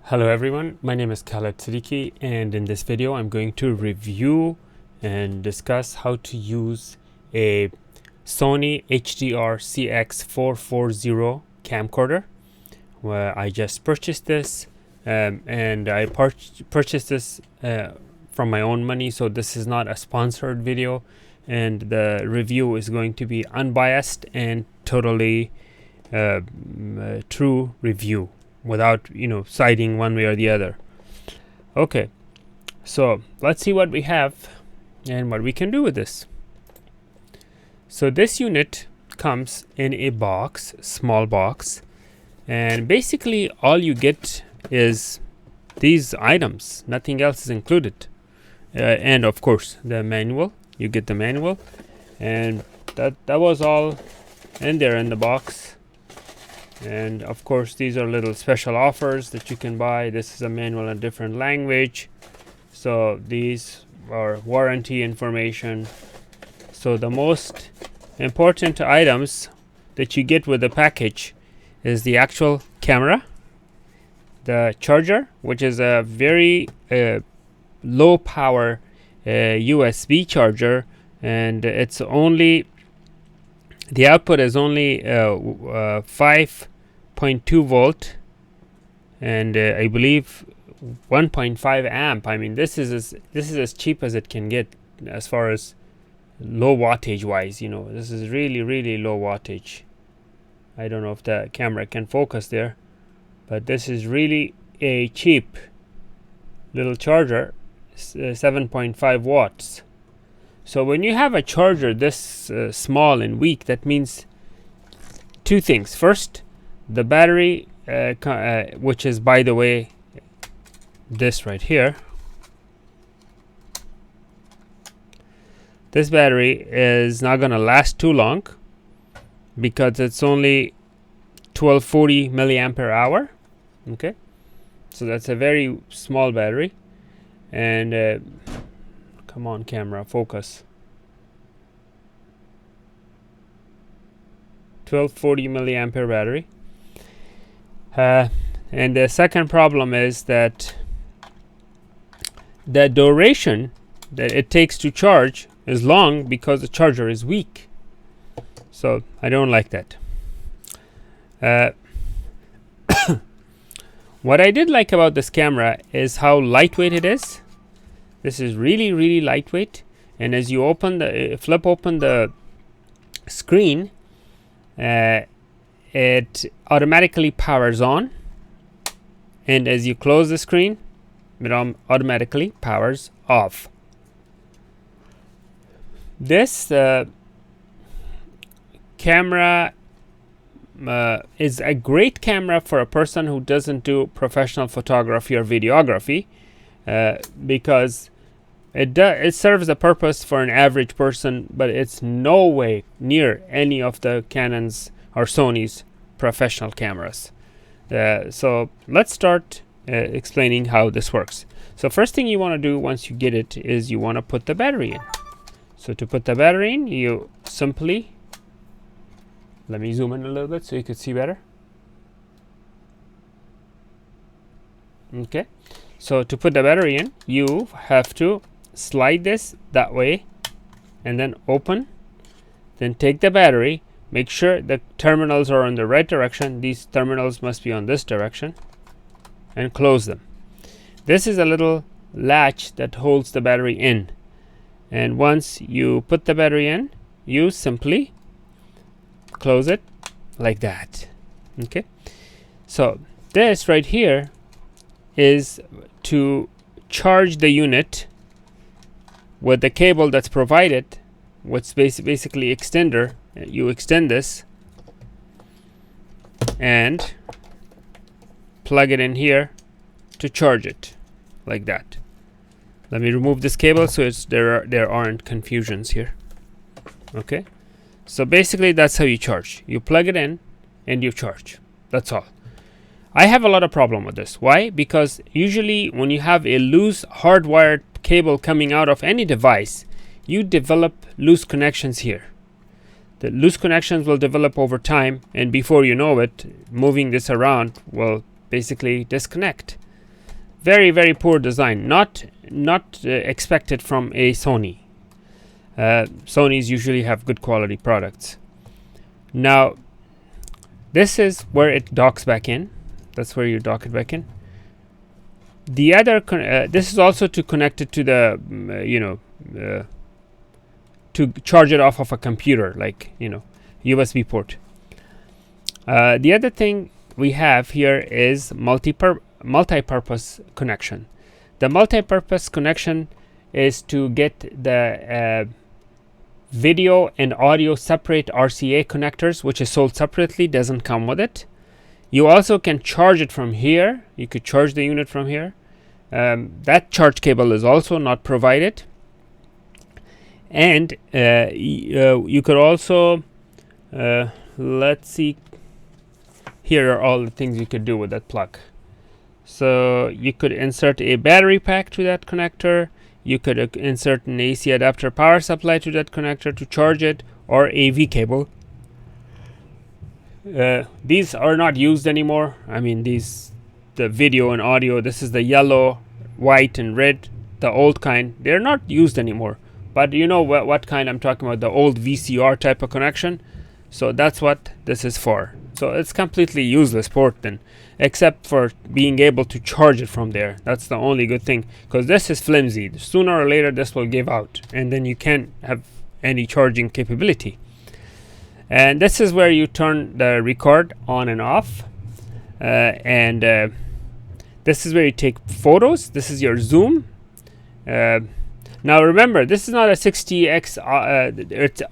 Hello everyone, my name is Khaled Siddiqui, and in this video I'm going to review and discuss how to use a Sony HDR-CX440 camcorder. Where I just purchased this and I purchased this from my own money, so this is not a sponsored video, and the review is going to be unbiased and totally true review, without siding one way or the other. Okay, so let's see what we have and what we can do with this. So this unit comes in a box, small box, and basically all you get is these items, nothing else is included, and of course the manual. You get the manual, and that was all in there in the box. And of course these are little special offers that you can buy. This is a manual in different language, so these are warranty information. So the most important items that you get with the package is the actual camera, the charger, which is a very low power USB charger, and it's only the output is only 5.2 volt, and I believe 1.5 amp. I mean, this is as cheap as it can get as far as low wattage wise. This is really low wattage. I don't know if the camera can focus there, but this is really a cheap little charger, 7.5 watts. So when you have a charger this small and weak, that means two things. First, the battery, which is, by the way, this right here. This battery is not going to last too long because it's only 1240 milliampere hour. Okay, so that's a very small battery. And come on, camera, focus. 1240 milliampere battery. And the second problem is that the duration that it takes to charge is long because the charger is weak. So I don't like that. What I did like about this camera is how lightweight it is. This is really lightweight, and as you flip open the screen, it automatically powers on, and as you close the screen, it automatically powers off. This camera is a great camera for a person who doesn't do professional photography or videography, because it serves a purpose for an average person, but it's no way near any of the Canon's or Sony's professional cameras. So let's start explaining how this works. So first thing you want to do once you get it is you want to put the battery in. So to put the battery in, you simply, let me zoom in a little bit so you can see better. Okay, so to put the battery in, you have to slide this that way and then open, then take the battery, make sure the terminals are in the right direction. These terminals must be on this direction, and close them. This is a little latch that holds the battery in, and once you put the battery in, you simply close it like that. Okay, so this right here is to charge the unit with the cable that's provided, what's basically extender. You extend this and plug it in here to charge it like that. Let me remove this cable so there aren't confusions here. Okay, so basically that's how you charge. You plug it in and you charge. That's all. I have a lot of problem with this. Why? Because usually when you have a loose hardwired cable coming out of any device, you develop loose connections here. The loose connections will develop over time, and before you know it, moving this around will basically disconnect. Very, very poor design. Not expected from a Sony. Sonys usually have good quality products. Now, this is where it docks back in. That's where you dock it back in. The other, this is also to connect it to the, to charge it off of a computer, like, USB port. The other thing we have here is multi-purpose connection. The multi-purpose connection is to get the video and audio separate RCA connectors, which is sold separately, doesn't come with it. You also can charge it from here. You could charge the unit from here. That charge cable is also not provided. And you could also, let's see, here are all the things you could do with that plug. So you could insert a battery pack to that connector. You could insert an AC adapter power supply to that connector to charge it, or AV cable. These are not used anymore. I mean, the video and audio, this is the yellow, white, and red, the old kind. They're not used anymore. But you know what kind I'm talking about, the old VCR type of connection. So that's what this is for. So it's completely useless port then, except for being able to charge it from there. That's the only good thing, because this is flimsy. Sooner or later this will give out, and then you can't have any charging capability. And this is where you turn the record on and off. This is where you take photos. This is your zoom. Now remember, this is not a 60x,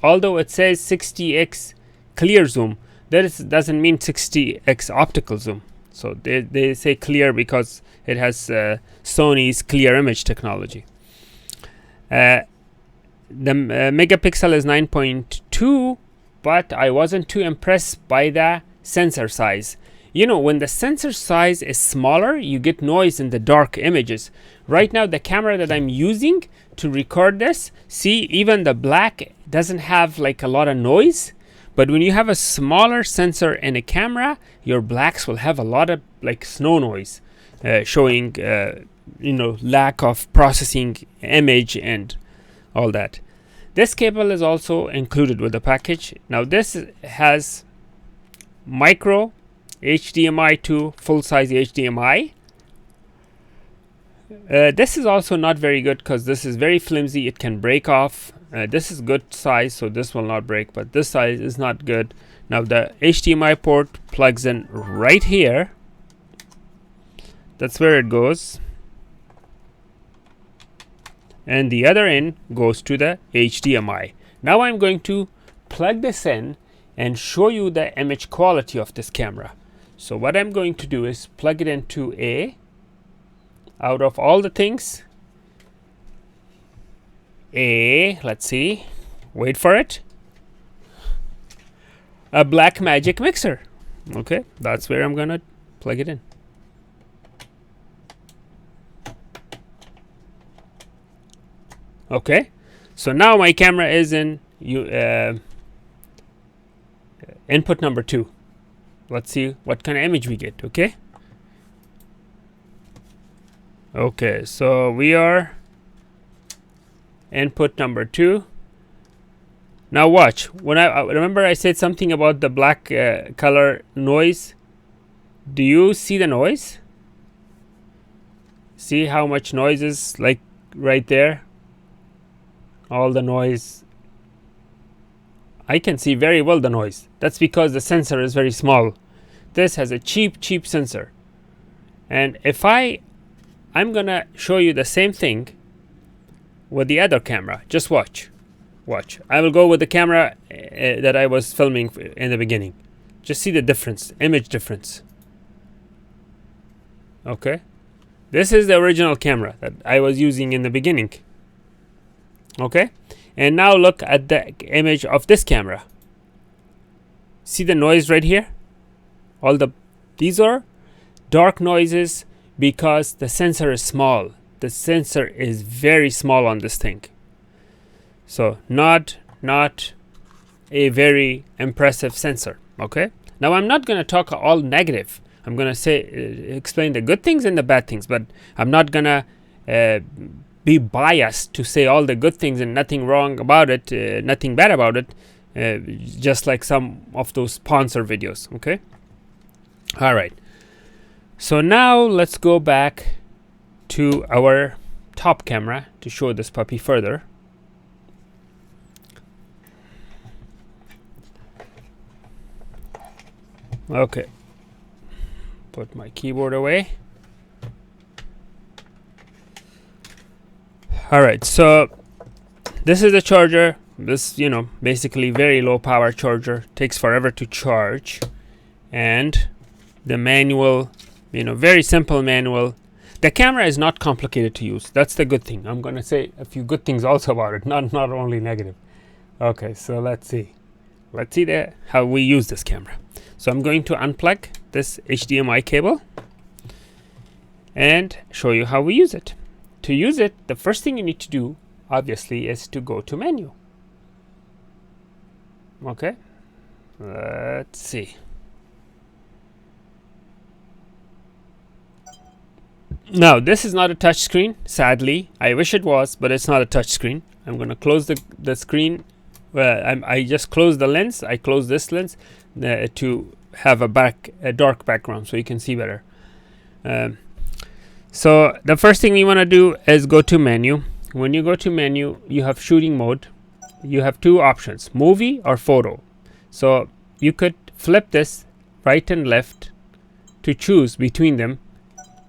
although it says 60x clear zoom, that doesn't mean 60x optical zoom. So they say clear because it has Sony's clear image technology. The megapixel is 9.2, but I wasn't too impressed by the sensor size. When the sensor size is smaller, you get noise in the dark images. Right now, the camera that I'm using to record this, see, even the black doesn't have like a lot of noise. But when you have a smaller sensor in a camera, your blacks will have a lot of like snow noise, showing lack of processing image and all that. This cable is also included with the package. Now this has micro HDMI to full-size HDMI. This is also not very good because this is very flimsy. It can break off. This is good size, so this will not break, but this size is not good. Now the HDMI port plugs in right here. That's where it goes. And the other end goes to the HDMI. Now I'm going to plug this in and show you the image quality of this camera. So what I'm going to do is plug it into out of all the things, let's see, wait for it, a Blackmagic mixer. Okay, that's where I'm gonna plug it in. Okay, so now my camera is in input number 2. Let's see what kind of image we get. Okay, so we are input number 2. Now watch, when I remember I said something about the black color noise. Do you see the noise? See how much noise is like right there? All the noise. I can see very well the noise. That's because the sensor is very small. This has a cheap sensor. And if I'm gonna show you the same thing with the other camera. Just watch. I will go with the camera that I was filming in the beginning. Just see the difference, image difference. Okay, this is the original camera that I was using in the beginning. Okay, and now look at the image of this camera. See the noise right here? These are dark noises because the sensor is small. The sensor is very small on this thing. So not a very impressive sensor. Okay, now I'm not going to talk all negative. I'm gonna say explain the good things and the bad things, but I'm not gonna be biased to say all the good things and nothing wrong about it, nothing bad about it, just like some of those sponsor videos. Okay. All right. So now let's go back to our top camera to show this puppy further. Okay, put my keyboard away. All right, so this is the charger. This, you know, basically very low power charger, takes forever to charge, and the manual, you know, very simple manual. The camera is not complicated to use. That's the good thing. I'm gonna say a few good things also about it, not only negative. Okay, so let's see how we use this camera. So I'm going to unplug this HDMI cable and show you how we use it. To use it, the first thing you need to do, obviously, is to go to menu. Okay, let's see. Now, this is not a touch screen, sadly. I wish it was, but it's not a touch screen. I'm going to close the screen. I just closed the lens. I closed this lens to have a dark background so you can see better. So the first thing we want to do is go to menu. When you go to menu, you have shooting mode. You have two options, movie or photo. So you could flip this right and left to choose between them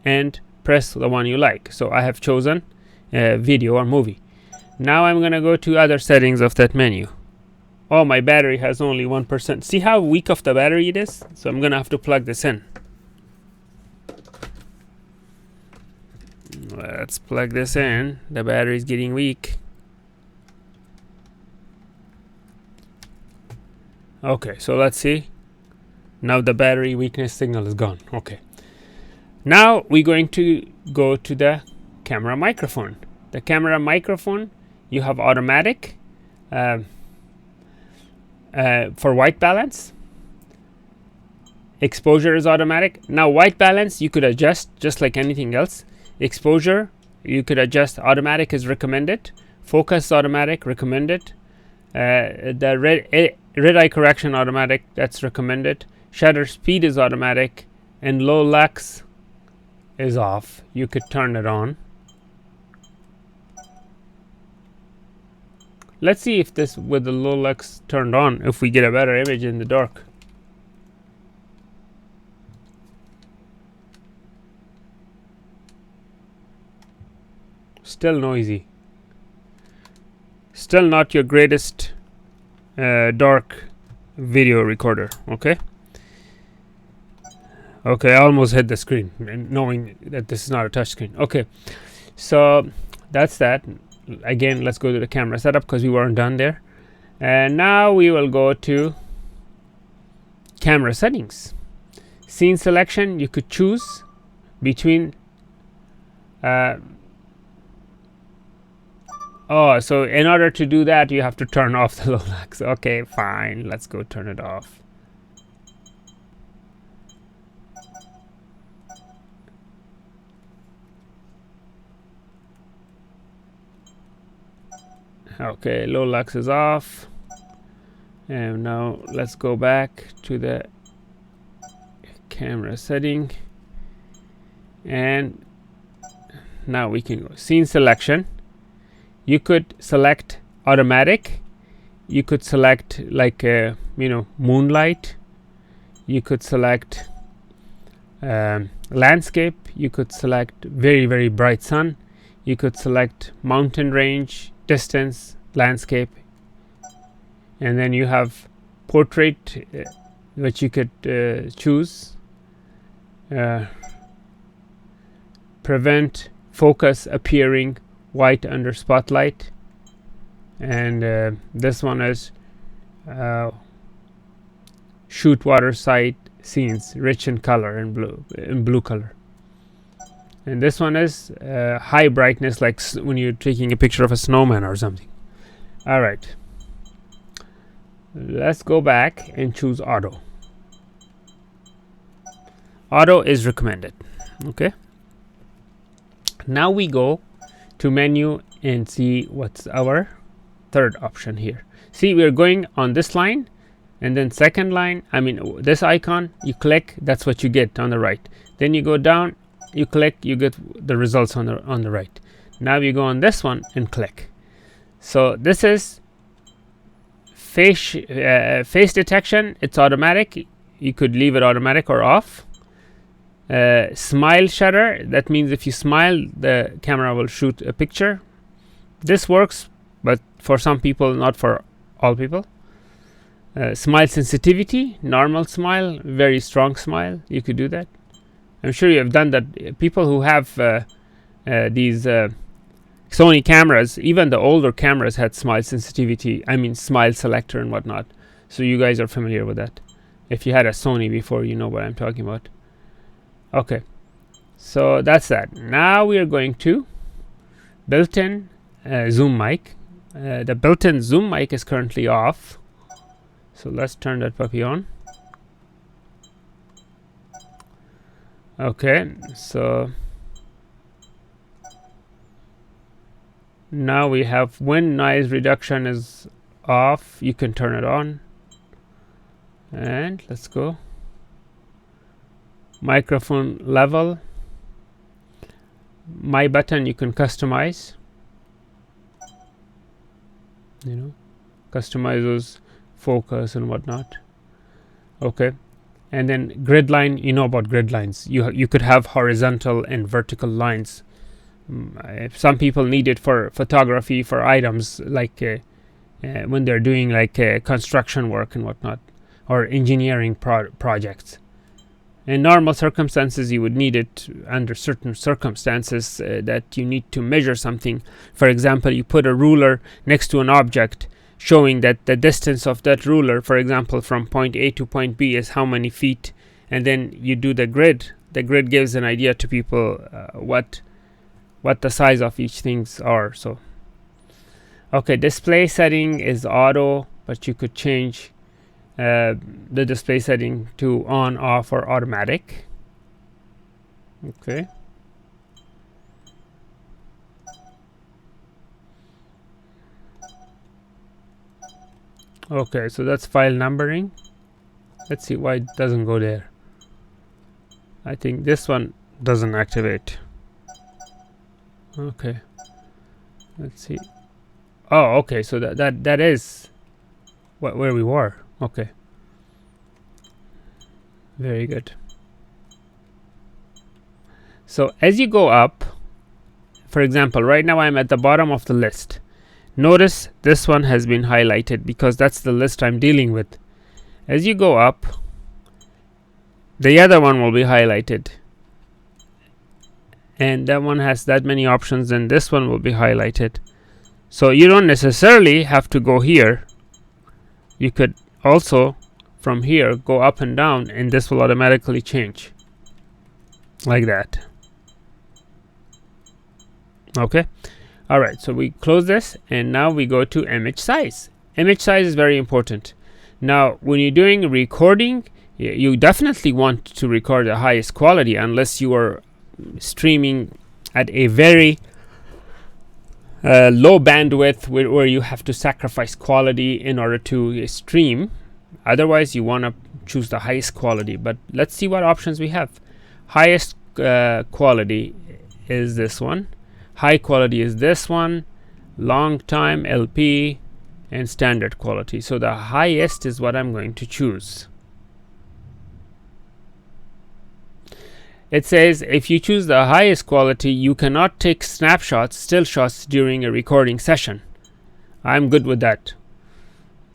and press the one you like. So I have chosen video or movie. Now I'm going to go to other settings of that menu. Oh, my battery has only 1%. See how weak of the battery it is? So I'm going to have to plug this in. Let's plug this in. The battery is getting weak. Okay, so let's see. Now the battery weakness signal is gone. Okay. Now we're going to go to the camera microphone. The camera microphone, you have automatic for white balance. Exposure is automatic. Now white balance you could adjust just like anything else. Exposure you could adjust. Automatic is recommended. Focus automatic, recommended. The red eye correction automatic, that's recommended. Shutter speed is automatic, and low lux is off. You could turn it on. Let's see if this, with the low lux turned on, if we get a better image in the dark. Still noisy. Still not your greatest dark video recorder. Okay. Okay, I almost hit the screen, knowing that this is not a touch screen. Okay, so that's that. Again, let's go to the camera setup because we weren't done there. And now we will go to camera settings. Scene selection, you could choose between so in order to do that, you have to turn off the low lux. Okay, fine. Let's go turn it off. Okay, low lux is off. And now let's go back to the camera setting. And now we can go scene selection. You could select automatic. You could select like moonlight. You could select landscape. You could select very, very bright sun. You could select mountain range, distance, landscape, and then you have portrait, which you could choose. Prevent focus appearing white under spotlight, and this one is shoot waterside scenes rich in color and blue color. And this one is high brightness, like when you're taking a picture of a snowman or something. All right, let's go back and choose auto. Auto is recommended. Okay. Now we go to menu and see what's our third option here. See, we're going on this line, and then second line, I mean this icon, you click, that's what you get on the right. Then you go down, you click, you get the results on the right. Now you go on this one and click. So this is face detection. It's automatic. You could leave it automatic or off. Smile shutter, that means if you smile, the camera will shoot a picture. This works, but for some people, not for all people. Smile sensitivity, normal smile, very strong smile, you could do that. I'm sure you have done that. People who have these Sony cameras, even the older cameras had smile sensitivity, I mean smile selector and whatnot. So you guys are familiar with that. If you had a Sony before, you know what I'm talking about. Okay, so that's that. Now we are going to built-in zoom mic. The built-in zoom mic is currently off, so let's turn that puppy on. Okay, so now we have when noise reduction is off, you can turn it on. And let's go. Microphone level, my button you can customize, you know, customize those focus and whatnot. Okay, and then grid line, you know about grid lines. You could have horizontal and vertical lines. Some people need it for photography, for items like when they're doing like construction work and whatnot, or engineering projects. In normal circumstances, you would need it under certain circumstances that you need to measure something. For example, you put a ruler next to an object, showing that the distance of that ruler, for example, from point A to point B is how many feet, and then you do the grid. The grid gives an idea to people what the size of each things are. So, okay, display setting is auto, but you could change the display setting to on, off, or automatic. Okay. Okay, so that's file numbering. Let's see why it doesn't go there. I think this one doesn't activate. Okay. Let's see. Oh, okay, so that is where we were. Okay, very good. So as you go up, for example, right now I'm at the bottom of the list. Notice this one has been highlighted because that's the list I'm dealing with. As you go up, the other one will be highlighted, and that one has that many options, and this one will be highlighted. So you don't necessarily have to go here. You could also from here go up and down, and this will automatically change like that. Okay, all right, so we close this, and now we go to image size. Image size is very important. Now when you're doing recording, you definitely want to record the highest quality, unless you are streaming at a very low bandwidth where you have to sacrifice quality in order to stream. Otherwise, you want to choose the highest quality. But let's see what options we have. Highest quality is this one. High quality is this one. Long time LP and standard quality. So the highest is what I'm going to choose. It says if you choose the highest quality, you cannot take snapshots, still shots during a recording session. I'm good with that.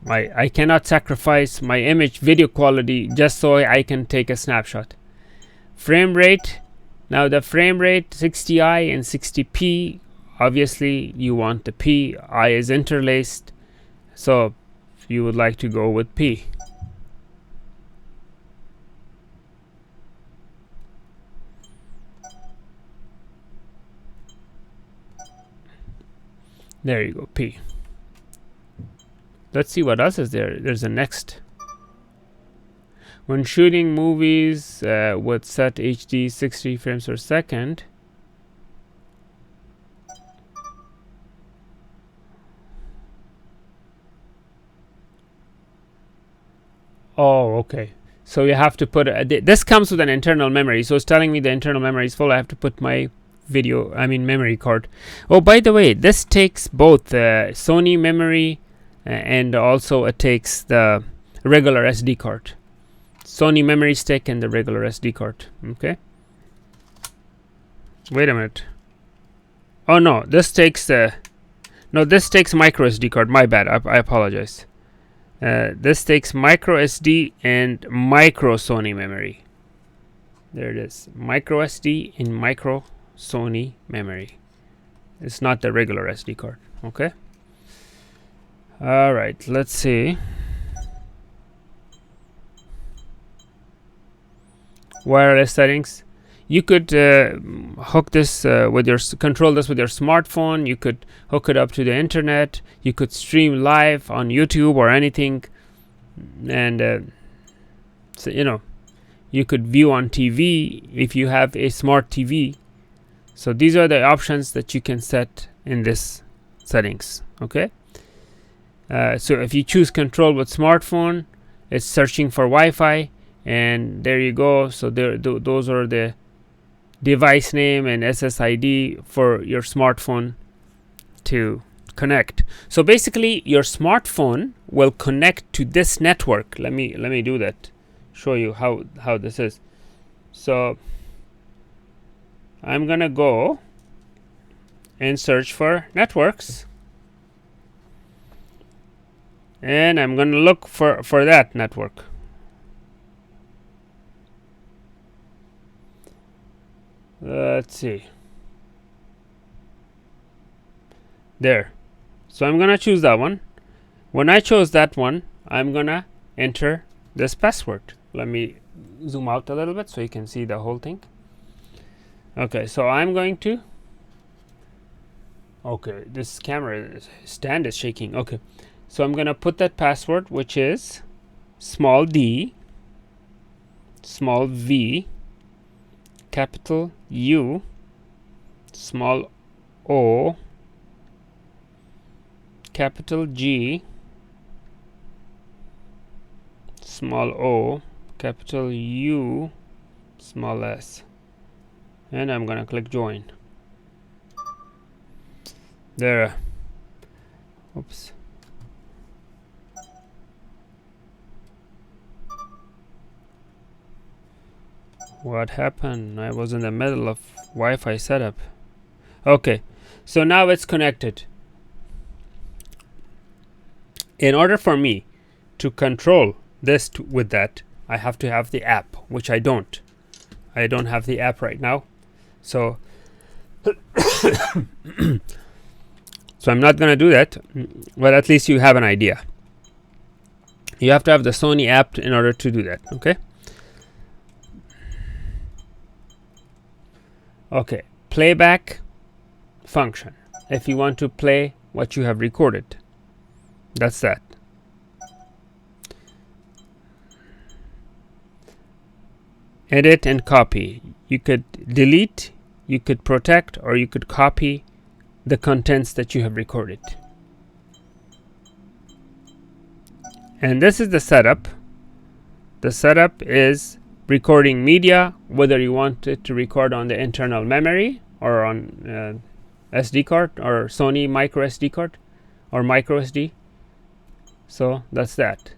I cannot sacrifice my image video quality just so I can take a snapshot. Frame rate. Now the frame rate 60i and 60p. Obviously you want the P. I is interlaced, so you would like to go with P. There you go, P. Let's see what else is there. There's a next. When shooting movies with set HD 60 frames per second, oh, okay. So you have to put this comes with an internal memory. So it's telling me the internal memory is full. I have to put my memory card. Oh, by the way, this takes both the Sony memory and also it takes the regular SD card. Sony memory stick and the regular SD card. Okay. Wait a minute. Oh no, this takes this takes micro SD card. My bad. I apologize. This takes micro SD and micro Sony memory. There it is. Micro SD and micro Sony memory. It's not the regular SD card. Okay. All right. Let's see. Wireless settings. You could hook this control this with your smartphone. You could hook it up to the internet. You could stream live on YouTube or anything, and so you could view on TV if you have a smart TV. So these are the options that you can set in this settings. Okay. So if you choose control with smartphone, it's searching for Wi-Fi, and there you go. So those are the device name and SSID for your smartphone to connect. So basically your smartphone will connect to this network. Let me do that, show you how this is. So I'm gonna go and search for networks, and I'm gonna look for that network. Let's see. There. So I'm gonna choose that one. When I chose that one, I'm gonna enter this password. Let me zoom out a little bit so you can see the whole thing. Okay, so I'm going to. Okay, this camera stand is shaking. Okay, so I'm gonna put that password, which is small d, small v, capital U, small O, capital G, small o, capital U, small s, and I'm gonna click join. There. Oops. What happened? I was in the middle of Wi-Fi setup. Okay, so now it's connected. In order for me to control this with that, I have to have the app, which I don't. I don't have the app right now, so so I'm not gonna do that. But at least you have an idea. You have to have the Sony app in order to do that. Okay. Okay, playback function. If you want to play what you have recorded, that's that. Edit and copy. You could delete, you could protect, or you could copy the contents that you have recorded. And this is the setup. The setup is recording media, whether you want it to record on the internal memory or on SD card or Sony micro SD card or micro SD. So that's that.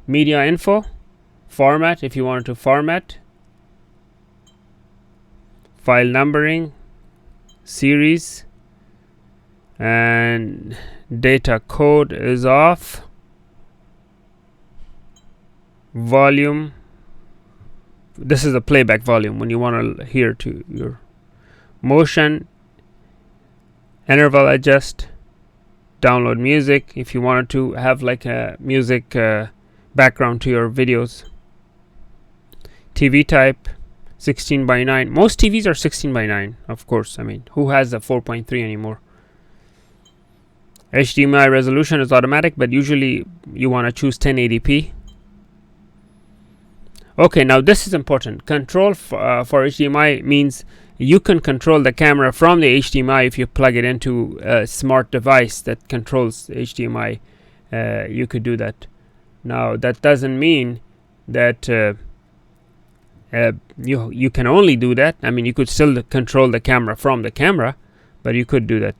Media info, format if you want to format, file numbering, series, and data code is off, volume. This is the playback volume when you want to hear to your motion, interval adjust, download music if you wanted to have like a music background to your videos, TV type 16:9. Most TVs are 16:9, of course. I mean, who has a 4.3 anymore? HDMI resolution is automatic, but usually you want to choose 1080p. Okay, now this is important. Control for HDMI means you can control the camera from the HDMI if you plug it into a smart device that controls HDMI. You could do that. Now that doesn't mean that you can only do that. I mean, you could still control the camera from the camera, but you could do that.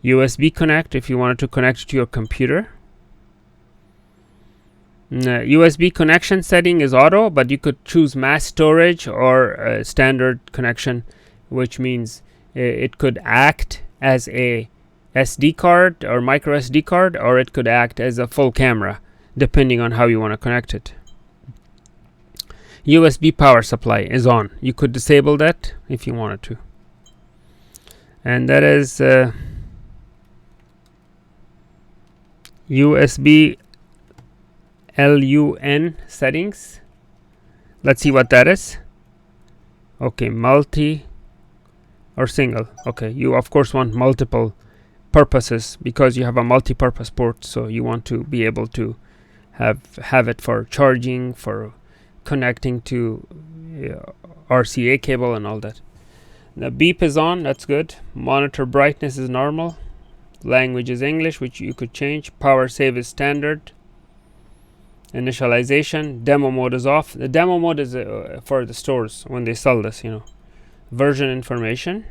USB connect if you wanted to connect to your computer. USB connection setting is auto, but you could choose mass storage or standard connection, which means it could act as a SD card or micro SD card, or it could act as a full camera, depending on how you want to connect it. USB power supply is on. You could disable that if you wanted to. And that is USB LUN settings. Let's see what that is. Okay, multi or single. Okay, you of course want multiple purposes because you have a multi-purpose port, so you want to be able to have it for charging, for connecting to RCA cable and all that. The beep is on, that's good. Monitor brightness is normal. Language is English, which you could change. Power save is standard. Initialization, demo mode is off. The demo mode is for the stores when they sell this, Version information,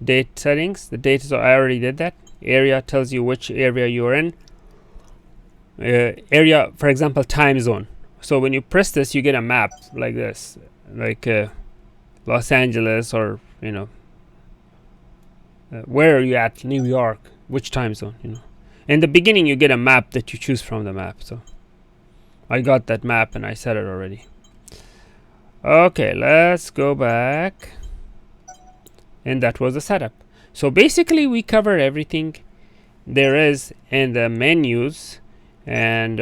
date settings. The date is, I already did that. Area tells you which area you're in. Area, for example, time zone. So when you press this, you get a map like this, like Los Angeles, or where are you at? New York, which time zone? In the beginning, you get a map that you choose from the map. So I got that map and I set it already. Okay, let's go back. And that was the setup. So basically we covered everything there is in the menus. And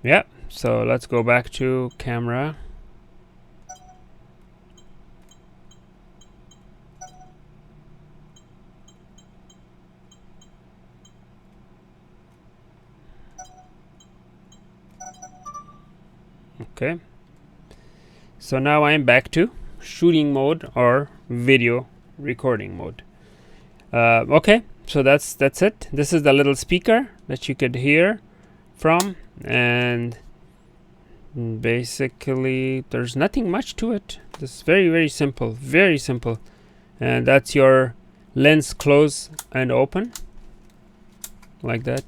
yeah, so let's go back to camera. Okay, so now I'm back to shooting mode or video recording mode. Okay, so that's it. This is the little speaker that you could hear from, and basically there's nothing much to it. This is very simple, very simple. And that's your lens close and open like that.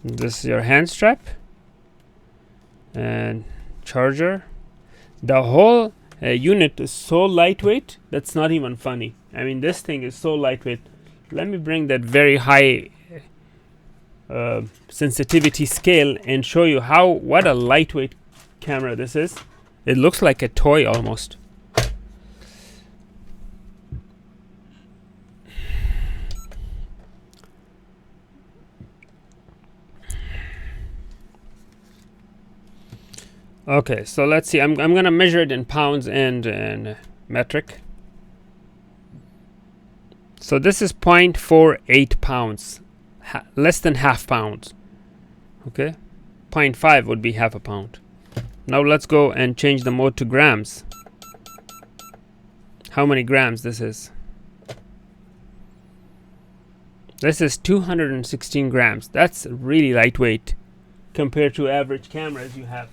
This is your hand strap and charger. The whole unit is so lightweight that's not even funny. I mean, this thing is so lightweight. Let me bring that very high sensitivity scale and show you what a lightweight camera this is. It looks like a toy almost. Okay, so let's see. I'm gonna measure it in pounds and metric. So this is 0.48 pounds, less than half pound. Okay, 0.5 would be half a pound. Now let's go and change the mode to grams. How many grams this is? This is 216 grams. That's really lightweight compared to average cameras you have.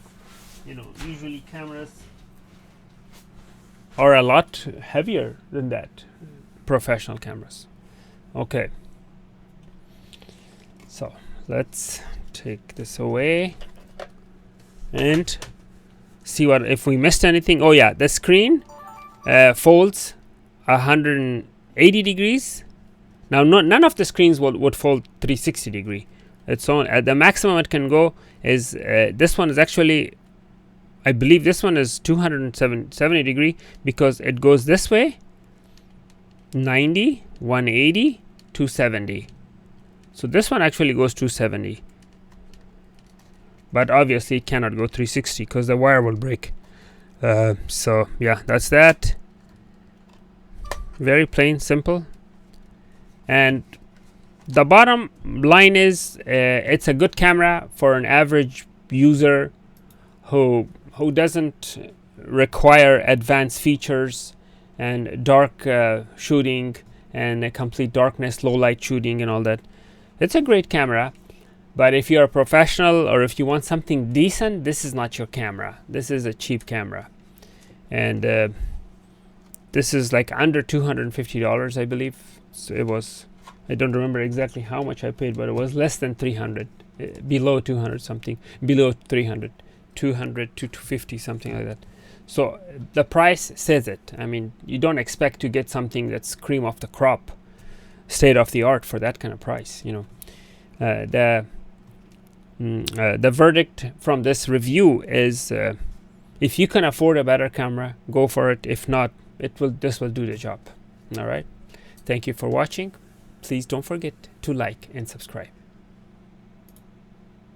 Usually cameras are a lot heavier than that, professional cameras. Okay, so let's take this away and see if we missed anything. Oh yeah, the screen folds 180 degrees. Now none of the screens would fold 360 degree. It's on the maximum it can go is this one is actually, I believe this one is 270 degree because it goes this way, 90, 180, 270. So this one actually goes 270. But obviously it cannot go 360 because the wire will break. So yeah, that's that. Very plain, simple. And the bottom line is it's a good camera for an average user who doesn't require advanced features and dark shooting and a complete darkness, low light shooting and all that, it's a great camera. But if you're a professional or if you want something decent, this is not your camera. This is a cheap camera. And this is like under $250, I believe. So it was, I don't remember exactly how much I paid, but it was less than 300, below 200 something, below 300, 200 to 250, something like that. So the price says it. I mean, you don't expect to get something that's cream of the crop, state of the art for that kind of price, you know. The verdict from this review is, if you can afford a better camera, go for it. If not, this will do the job. All right. Thank you for watching. Please don't forget to like and subscribe.